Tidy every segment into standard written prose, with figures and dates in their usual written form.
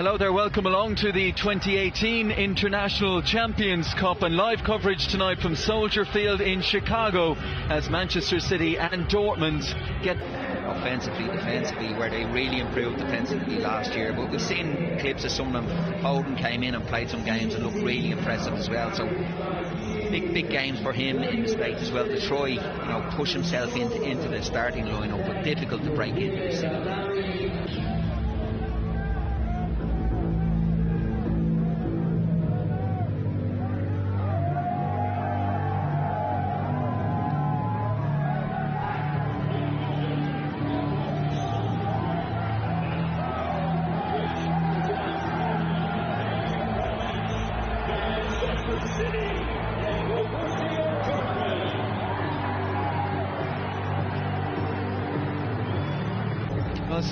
Hello there, welcome along to the 2018 International Champions Cup, and live coverage tonight from Soldier Field in Chicago as Manchester City and Dortmund get offensively, defensively, where they really improved defensively last year. But we've seen clips of some of them. Foden came in and played some games and looked really impressive as well. So big games for him in the States as well, to try, push himself into the starting lineup, but difficult to break into.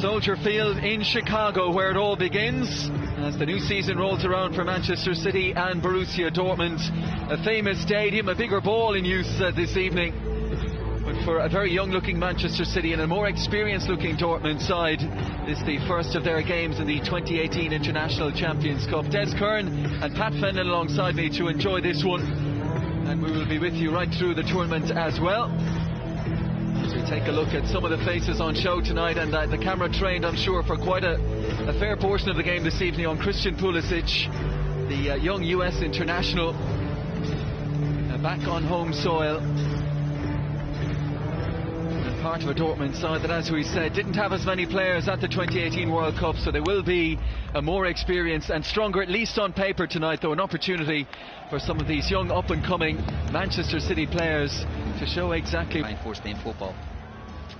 Soldier Field in Chicago, where it all begins as the new season rolls around for Manchester City and Borussia Dortmund. A famous stadium, a bigger ball in use this evening, but for a very young looking Manchester City and a more experienced looking Dortmund side, this is the first of their games in the 2018 International Champions Cup. Des Kern and Pat Fenlon alongside me to enjoy this one, and we will be with you right through the tournament as well. As we take a look at some of the faces on show tonight, and the camera trained, I'm sure, for quite a fair portion of the game this evening on Christian Pulisic, the young US international, back on home soil, and part of a Dortmund side that, as we said, didn't have as many players at the 2018 World Cup, so they will be a more experienced and stronger, at least on paper tonight, though an opportunity for some of these young up-and-coming Manchester City players to show exactly first name football.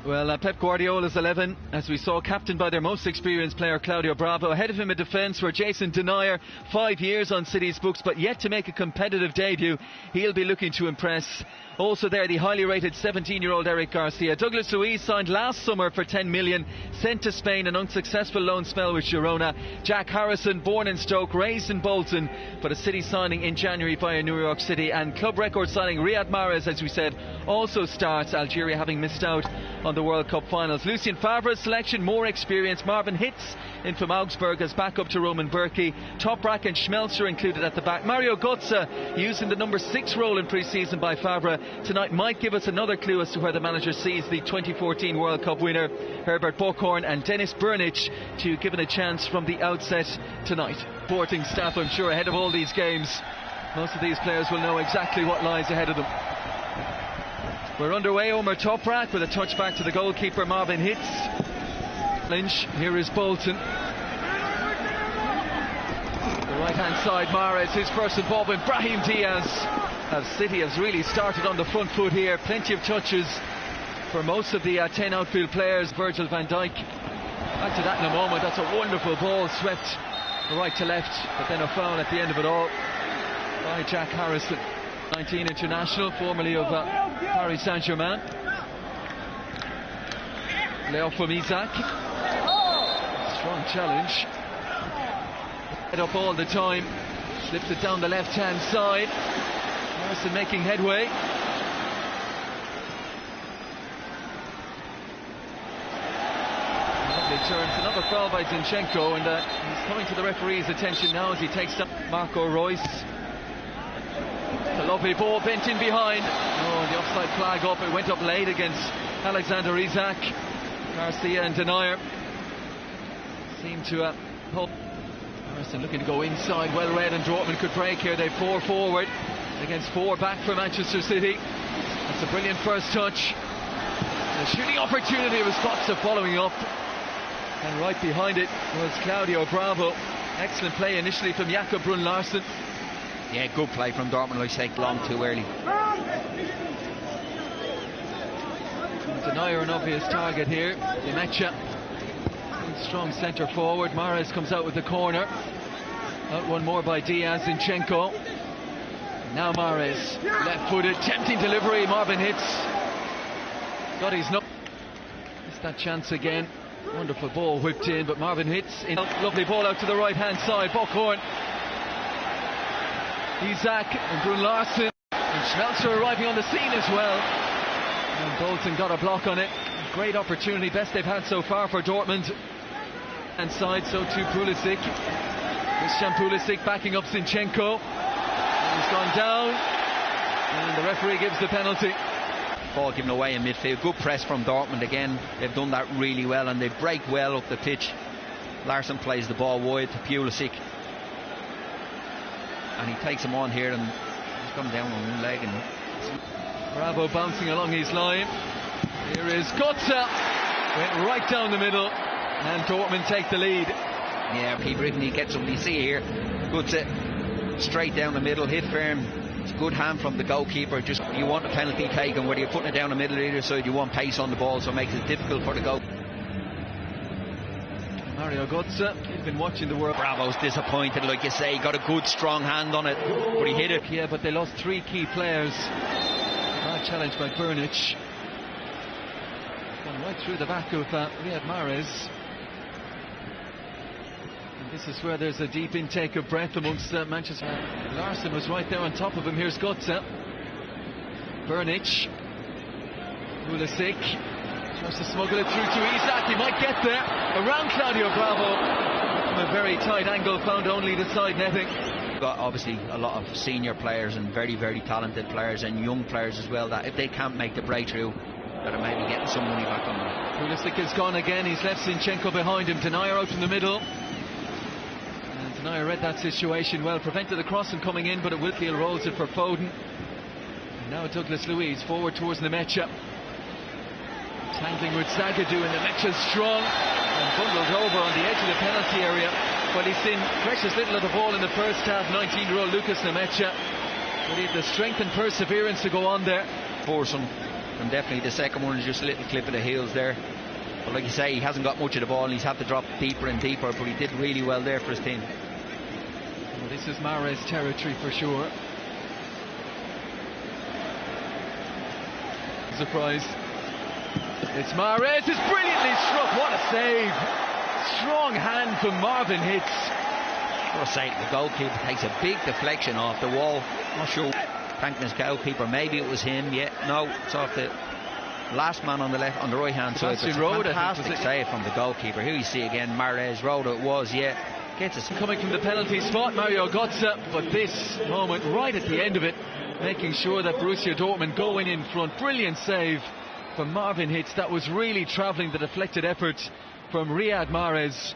Well, Pep Guardiola's 11, as we saw, captained by their most experienced player, Claudio. Ahead of him in defence were Jason Denayer, 5 years on City's books, but yet to make a competitive debut. He'll be looking to impress. Also there, the highly rated 17-year-old Eric Garcia. Douglas Luiz signed last summer for 10 million, sent to Spain, an unsuccessful loan spell with Girona. Jack Harrison, born in Stoke, raised in Bolton, but a City signing in January via New York City. And club record signing Riyad Mahrez, as we said, also starts, Algeria having missed out on the World Cup finals. Lucien Favre's selection, more experience. Marwin Hitz in from Augsburg as backup to Roman Bürki. Toprak and Schmelzer included at the back. Mario Gotze using the number 6 role in pre-season by Favre tonight might give us another clue as to where the manager sees the 2014 World Cup winner Herbert Bochorn and Dennis Burnich to given a chance from the outset tonight. Sporting staff, I'm sure, ahead of all these games, most of these players will know exactly what lies ahead of them. We're underway. Omar Toprak with a touchback to the goalkeeper Marvin Hitz. Lynch, here is Bolton. The right hand side, Mahrez, his first involvement. Brahim Diaz. As City has really started on the front foot here. Plenty of touches for most of the 10 outfield players. Virgil van Dijk. Back to that in a moment. That's a wonderful ball, swept right to left, but then a foul at the end of it all by Jack Harrison. 19 international, formerly of Paris Saint-Germain. Leo from Isak. Strong challenge. Head up all the time. Slips it down the left-hand side. Harrison making headway. Lovely turns. Another foul by Zinchenko, and he's coming to the referee's attention now as he takes up Marco Reus. A lovely ball bent in behind. Oh, the offside flag up. It went up late against Oleksandr, Isak, Garcia and Denayer. Seemed to hope. Harrison looking to go inside, well read, and Dortmund could break here. They 4 forward against 4 back for Manchester City. That's a brilliant first touch. A shooting opportunity was Gotze following up, and right behind it was Claudio. Bravo. Excellent play initially from Jakob Brun Larsen. Yeah, good play from Dortmund. I say long too early. Denayer an obvious target here. Nmecha, strong centre forward. Mahrez comes out with the corner. Out one more by Diaz. Zinchenko. Now Mahrez, left-footed, tempting delivery. Marvin Hitz got his nut. Missed that chance again. Wonderful ball whipped in, but Marvin Hitz in. Lovely ball out to the right-hand side. Bochorn. Isak and Brun Larsen and Schmelzer arriving on the scene as well, and Bolton got a block on it. Great opportunity, best they've had so far for Dortmund. Inside, so too Pulisic. Christian Pulisic backing up Zinchenko. He's gone down, and the referee gives the penalty. Ball given away in midfield. Good press from Dortmund again. They've done that really well, and they break well up the pitch. Larsson plays the ball wide to Pulisic, and he takes him on here, and he's gone down on one leg. And Bravo bouncing along his line. Here is Gotze. Went right down the middle, and Dortmund take the lead. Yeah, keeper, if he gets something, you see here, Gotze straight down the middle, hit firm. It's a good hand from the goalkeeper. Just you want a penalty taken, whether you're putting it down the middle or either side, you want pace on the ball, so it makes it difficult for the goal. Mario Gotze, he's been watching the world. Bravo's disappointed, like you say, got a good strong hand on it, but he hit it. Yeah, but they lost 3 key players. Bad challenge by Burnich. Gone right through the back of Riyad Mahrez. And this is where there's a deep intake of breath amongst Manchester. Larsson was right there on top of him. Here's Gotze. Burnich. Pulisic. Tries to smuggle it through to Isak. He might get there. Around Claudio Bravo. From a very tight angle, found only the side netting. Got obviously a lot of senior players and very, very talented players and young players as well, that if they can't make the breakthrough, that are maybe getting some money back on them. Pulisic is gone again. He's left Zinchenko behind him. Denayer out in the middle. And Denayer read that situation well. Prevented the cross from coming in, but Whitfield rolls it for Foden. And now Douglas Luiz forward towards Nmecha. Tangling with Zagadou, and Nmecha's strong and bundled over on the edge of the penalty area. But he's seen precious little of the ball in the first half. 19-year-old Lukas Nmecha. But he had the strength and perseverance to go on there. Borussen, and definitely the second one is just a little clip of the heels there. But like you say, he hasn't got much of the ball, and he's had to drop deeper and deeper. But he did really well there for his team. Well, this is Mahrez territory for sure. Surprise. It's Mahrez, it's brilliantly struck. What a save! Strong hand from Marwin Hitz. For a sake, the goalkeeper takes a big deflection off the wall. Not sure. Thanking his goalkeeper. Maybe it was him. Yeah, no, it's off the last man on the left, on the right hand side. It's a fantastic save from the goalkeeper. Here you see again, Mahrez Road it was. Yeah, gets us coming from the penalty spot. Mario Gotze, but this moment right at the end of it, making sure that Borussia Dortmund go in front. Brilliant save from Marwin Hitz. That was really travelling the deflected effort from Riyad Mahrez,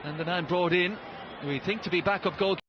and the man brought in, we think, to be backup goalkeeper.